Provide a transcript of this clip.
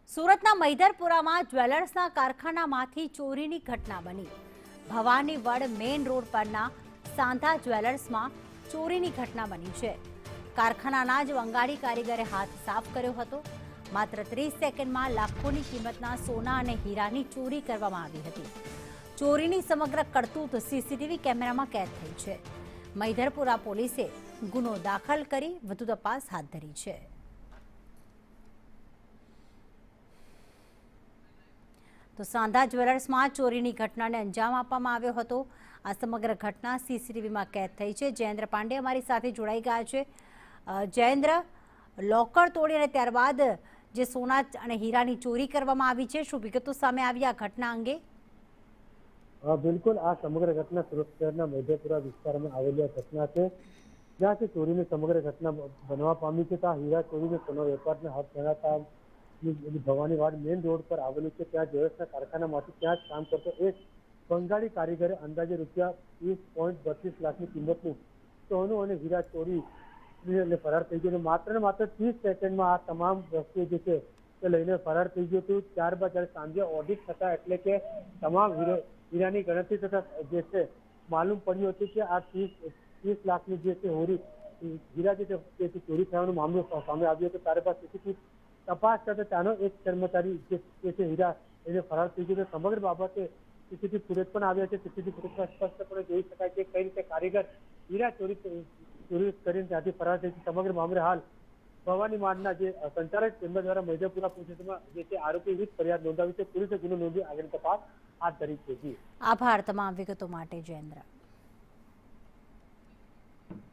સુરતના મૈદરપુરામાં જ્વેલર્સના કારખાનામાંથી ચોરીની ઘટના બની। ભવાની વડ મેઇન રોડ પરના સાંધા જ્વેલર્સમાં ચોરીની ઘટના બની છે। કારખાનાના જ વંગાડી કારીગરે હાથ સાફ કર્યો હતો। માત્ર 30 સેકન્ડમાં લાખોની કિંમતના સોના અને હીરાની ચોરી કરવામાં આવી હતી। ચોરીની સમગ્ર કરતૂત સીસીટીવી કેમેરામાં કેદ થઈ છે। મૈદરપુરા પોલીસે ગુનો દાખલ કરી વધુ તપાસ હાથ ધરી છે। તો સાંધા જ્વેલર્સમાં ચોરીની ઘટનાને અંજામ આપવામાં આવ્યો હતો। આ સમગ્ર ઘટના સીસીટીવીમાં કેદ થઈ છે। જયેન્દ્ર પાંડે અમારી સાથે જોડાઈ ગયા છે। જયેન્દ્ર, લોકર તોડી અને ત્યારબાદ જે સોના અને હીરાની ચોરી કરવામાં આવી છે, શું વિગતો સામે આવી આ ઘટના અંગે? બિલકુલ, આ સમગ્ર ઘટના સુરત શહેરના મૈદરપુરા વિસ્તારમાં આવેલી ઘટના છે, જ્યાંથી ચોરીની સમગ્ર ઘટના બનવા પામી છે। ત્યાં હીરા ચોરીને સોના વેપારને હાથ ધરાતા ભવાની વાડ મેઇન રોડ પર આવેલું છે, ત્યાં જ્વેલર્સના કારખાનામાંથી ત્યાં જ કામ કરતો એક બંગાળી કારીગરે અંદાજે રૂપિયા 30.32 લાખની કિંમતનું સોનું અને હીરા ચોરી ફરાર થઈ ગયો। માત્ર ને માત્ર 30 સેકન્ડમાં આ તમામ વસ્તુઓ જે છે તે લઈને ફરાર થઈ ગયો હતું। ત્યારબાદ જ્યારે સાંજે ઓડિટ થતા એટલે કે તમામ હીરાની ગણતરી થતા જે છે માલુમ પડ્યું હતું કે આ 30 લાખની જે છે હીરા જે છે ચોરી થવાનો મામલો સામે આવ્યો હતો। ત્યારબાદ સીસીટીવી તપાસ કરતા ત્યાંનો એક કર્મચારી જે છે હીરા એને ફરાર થઈ ગયો। સમગ્ર બાબતે સીસીટીવી ફૂટેજ પણ આવ્યા છે। સીસીટીવી ફૂટેજમાં સ્પષ્ટપણે જોઈ શકાય કે કઈ રીતે કારીગર હીરા ચોરી કરીને ત્યાંથી ફરાર થઈ છે। સમગ્ર મામલે હાલ ભવાની વાડના જે સંચાલક તેમના દ્વારા મૈદરપુરા પોલીસમાં જે છે આરોપી વિરુદ્ધ ફરિયાદ નોંધાવી છે। પોલીસે ગુનો નોંધી આગળની તપાસ હાથ ધરી છે। આભાર તમામ વિગતો માટે, જયેન્દ્ર।